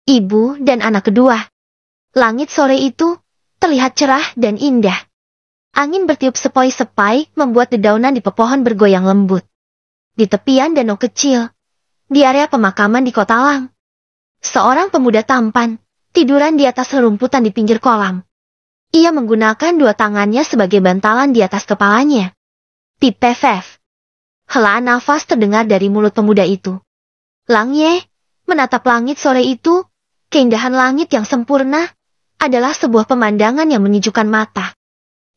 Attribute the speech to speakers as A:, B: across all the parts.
A: ibu dan anak kedua. Langit sore itu terlihat cerah dan indah. Angin bertiup sepoi-sepai membuat dedaunan di pepohon bergoyang lembut. Di tepian danau kecil, di area pemakaman di Kota Lang, seorang pemuda tampan tiduran di atas rerumputan di pinggir kolam. Ia menggunakan dua tangannya sebagai bantalan di atas kepalanya. Pip pef. Helaan nafas terdengar dari mulut pemuda itu. Lang Ye menatap langit sore itu. Keindahan langit yang sempurna adalah sebuah pemandangan yang menyejukkan mata.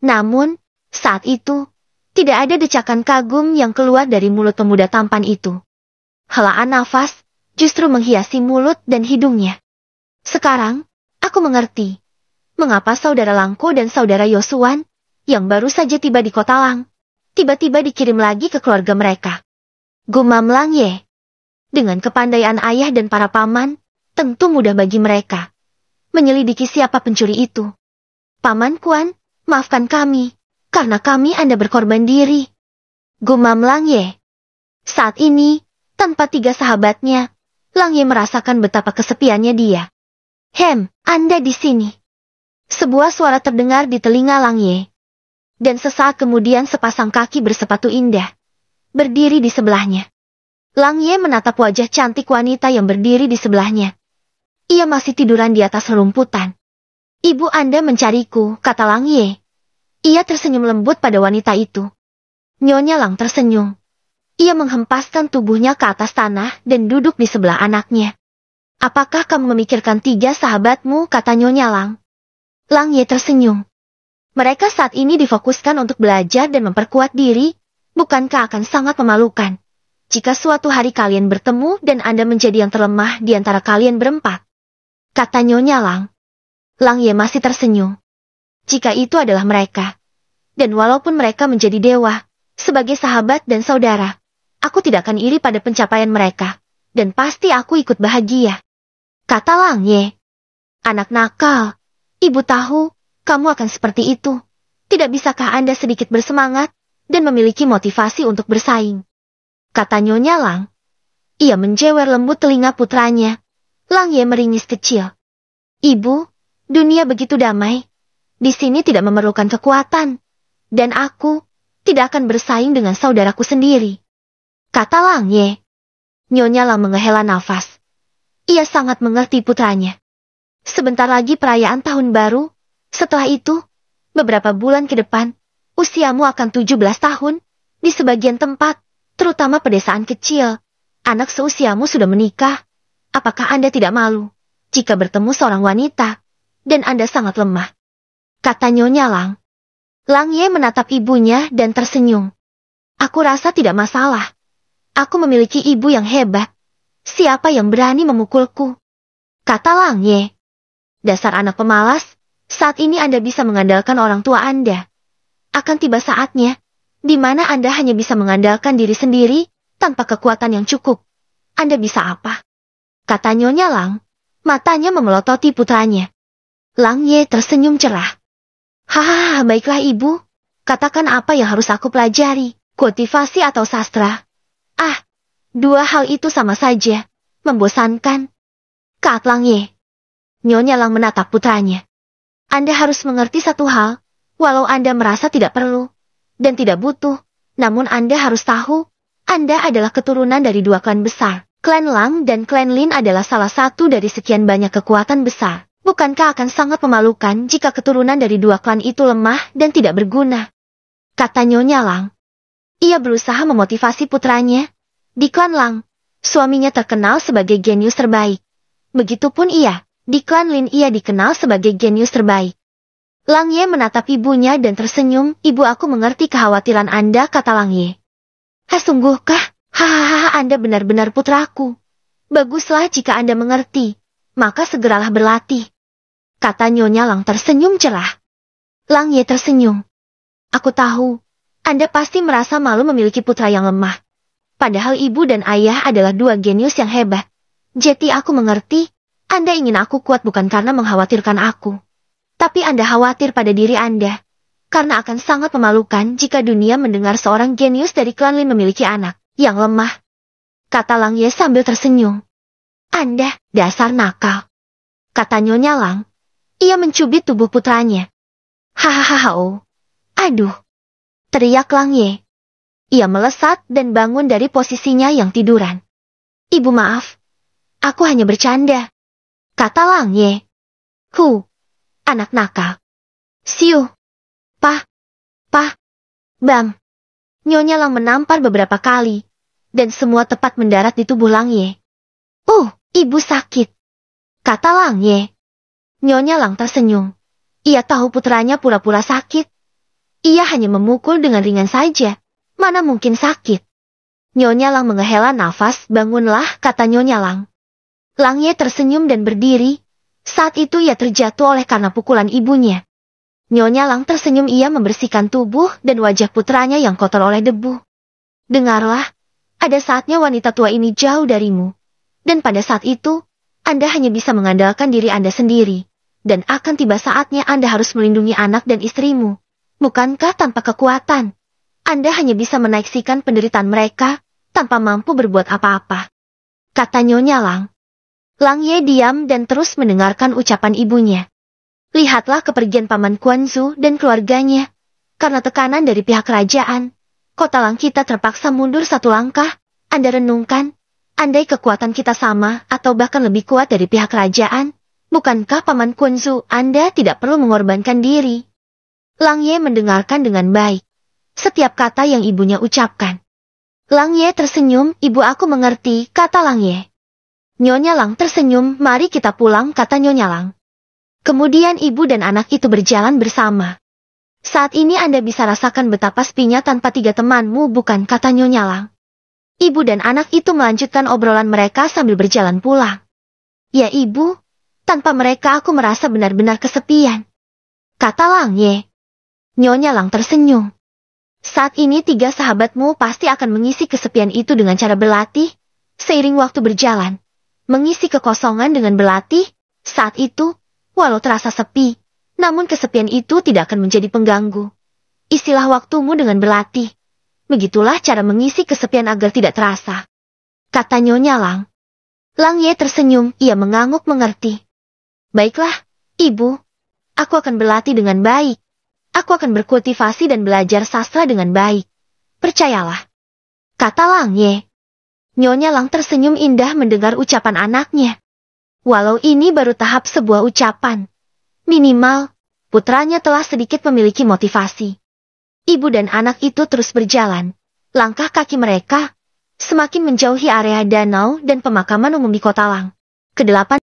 A: Namun, saat itu, tidak ada decakan kagum yang keluar dari mulut pemuda tampan itu. Helaan nafas justru menghiasi mulut dan hidungnya. Sekarang, aku mengerti mengapa saudara Langko dan saudara Yosuan, yang baru saja tiba di Kota Lang, tiba-tiba dikirim lagi ke keluarga mereka. Gumam Lang Ye. Dengan kepandaian ayah dan para paman, tentu mudah bagi mereka menyelidiki siapa pencuri itu. Paman Kuan, maafkan kami, karena kami Anda berkorban diri. Gumam Lang Ye. Saat ini, tanpa tiga sahabatnya, Lang Ye merasakan betapa kesepiannya dia. Anda di sini. Sebuah suara terdengar di telinga Lang Ye. Dan sesaat kemudian sepasang kaki bersepatu indah berdiri di sebelahnya. Lang Ye menatap wajah cantik wanita yang berdiri di sebelahnya. Ia masih tiduran di atas rerumputan. Ibu Anda mencariku, kata Lang Ye. Ia tersenyum lembut pada wanita itu. Nyonya Lang tersenyum. Ia menghempaskan tubuhnya ke atas tanah dan duduk di sebelah anaknya. Apakah kamu memikirkan tiga sahabatmu, kata Nyonya Lang. Lang Ye tersenyum. Mereka saat ini difokuskan untuk belajar dan memperkuat diri, bukankah akan sangat memalukan jika suatu hari kalian bertemu dan Anda menjadi yang terlemah di antara kalian berempat? Kata Nyonya Lang. Lang Ye masih tersenyum. Jika itu adalah mereka, dan walaupun mereka menjadi dewa, sebagai sahabat dan saudara, aku tidak akan iri pada pencapaian mereka, dan pasti aku ikut bahagia. Kata Lang Ye. Anak nakal, ibu tahu, kamu akan seperti itu. Tidak bisakah Anda sedikit bersemangat, dan memiliki motivasi untuk bersaing? Kata Nyonya Lang. Ia menjewer lembut telinga putranya. Lang Ye meringis kecil. Ibu, dunia begitu damai. Di sini tidak memerlukan kekuatan. Dan aku tidak akan bersaing dengan saudaraku sendiri. Kata Lang Ye. Nyonya Lang menghela nafas. Ia sangat mengerti putranya. Sebentar lagi perayaan tahun baru. Setelah itu, beberapa bulan ke depan, usiamu akan 17 tahun. Di sebagian tempat, terutama pedesaan kecil, anak seusiamu sudah menikah. Apakah Anda tidak malu jika bertemu seorang wanita, dan Anda sangat lemah? Kata Nyonya Lang. Lang Ye menatap ibunya dan tersenyum. Aku rasa tidak masalah. Aku memiliki ibu yang hebat. Siapa yang berani memukulku? Kata Lang Ye. Dasar anak pemalas, saat ini Anda bisa mengandalkan orang tua Anda. Akan tiba saatnya, di mana Anda hanya bisa mengandalkan diri sendiri, tanpa kekuatan yang cukup. Anda bisa apa? Kata Nyonya Lang, matanya memelototi putranya. Lang Ye tersenyum cerah. Hahaha, baiklah ibu. Katakan apa yang harus aku pelajari, kultivasi atau sastra? Dua hal itu sama saja, membosankan. Kata Lang Ye. Nyonya Lang menatap putranya. Anda harus mengerti satu hal, walau Anda merasa tidak perlu, dan tidak butuh, namun Anda harus tahu, Anda adalah keturunan dari dua klan besar. Klan Lang dan klan Lin adalah salah satu dari sekian banyak kekuatan besar. Bukankah akan sangat memalukan jika keturunan dari dua klan itu lemah dan tidak berguna? Kata Nyonya Lang. Ia berusaha memotivasi putranya. Di klan Lang, suaminya terkenal sebagai genius terbaik. Begitupun ia, di klan Lin ia dikenal sebagai genius terbaik. Lang Ye menatap ibunya dan tersenyum. Ibu, aku mengerti kekhawatiran Anda, kata Lang Ye. Sungguhkah? Hahaha, Anda benar-benar putraku. Baguslah jika Anda mengerti, maka segeralah berlatih. Kata Nyonya Lang tersenyum cerah. Lang Ye tersenyum. Aku tahu, Anda pasti merasa malu memiliki putra yang lemah. Padahal ibu dan ayah adalah dua genius yang hebat. Jadi aku mengerti, Anda ingin aku kuat bukan karena mengkhawatirkan aku. Tapi Anda khawatir pada diri Anda. Karena akan sangat memalukan jika dunia mendengar seorang genius dari klan Lin memiliki anak yang lemah. Kata Lang Ye sambil tersenyum. Anda, dasar nakal. kata Nyonya Lang. Ia mencubit tubuh putranya. Hahaha, oh. Aduh. Teriak Lang Ye. Ia melesat dan bangun dari posisinya yang tiduran. Ibu maaf. Aku hanya bercanda. Kata Lang Ye. Anak nakal. Siu. Pah. Bam. Nyonya Lang menampar beberapa kali. Dan semua tepat mendarat di tubuh Lang Ye. Ibu sakit. Kata Lang Ye. Nyonya Lang tersenyum. Ia tahu putranya pura-pura sakit. Ia hanya memukul dengan ringan saja. Mana mungkin sakit. Nyonya Lang menghela nafas. Bangunlah, kata Nyonya Lang. Lang Ye tersenyum dan berdiri. Saat itu ia terjatuh oleh karena pukulan ibunya. Nyonya Lang tersenyum, ia membersihkan tubuh dan wajah putranya yang kotor oleh debu. Dengarlah, ada saatnya wanita tua ini jauh darimu. Dan pada saat itu, Anda hanya bisa mengandalkan diri Anda sendiri. Dan akan tiba saatnya Anda harus melindungi anak dan istrimu. Bukankah tanpa kekuatan, Anda hanya bisa menaikkan penderitaan mereka, tanpa mampu berbuat apa-apa? Kata Nyonya Lang. Lang Ye diam dan terus mendengarkan ucapan ibunya. Lihatlah kepergian Paman Quanzu dan keluarganya. Karena tekanan dari pihak kerajaan, kota Lang kita terpaksa mundur satu langkah. Anda renungkan, andai kekuatan kita sama atau bahkan lebih kuat dari pihak kerajaan, bukankah Paman Quanzu Anda tidak perlu mengorbankan diri? Lang Ye mendengarkan dengan baik setiap kata yang ibunya ucapkan. Lang Ye tersenyum, ibu aku mengerti, kata Lang Ye. Nyonya Lang tersenyum, mari kita pulang, kata Nyonya Lang. Kemudian ibu dan anak itu berjalan bersama. Saat ini Anda bisa rasakan betapa sepinya tanpa 3 temanmu, bukan, kata Nyonya Lang. Ibu dan anak itu melanjutkan obrolan mereka sambil berjalan pulang. Ya ibu, tanpa mereka aku merasa benar-benar kesepian, kata Lang Ye. Nyonya Lang tersenyum. Saat ini 3 sahabatmu pasti akan mengisi kesepian itu dengan cara berlatih. Seiring waktu berjalan, mengisi kekosongan dengan berlatih. Saat itu, walau terasa sepi, namun kesepian itu tidak akan menjadi pengganggu. Isilah waktumu dengan berlatih. Begitulah cara mengisi kesepian agar tidak terasa, kata Nyonya Lang. Lang Ye tersenyum, ia mengangguk mengerti. Baiklah, ibu. Aku akan berlatih dengan baik. Aku akan berkultivasi dan belajar sastra dengan baik. Percayalah, kata Lang Ye. Nyonya Lang tersenyum indah mendengar ucapan anaknya. Walau ini baru tahap sebuah ucapan, minimal, putranya telah sedikit memiliki motivasi. Ibu dan anak itu terus berjalan. Langkah kaki mereka semakin menjauhi area danau dan pemakaman umum di Kota Lang. Kedelapan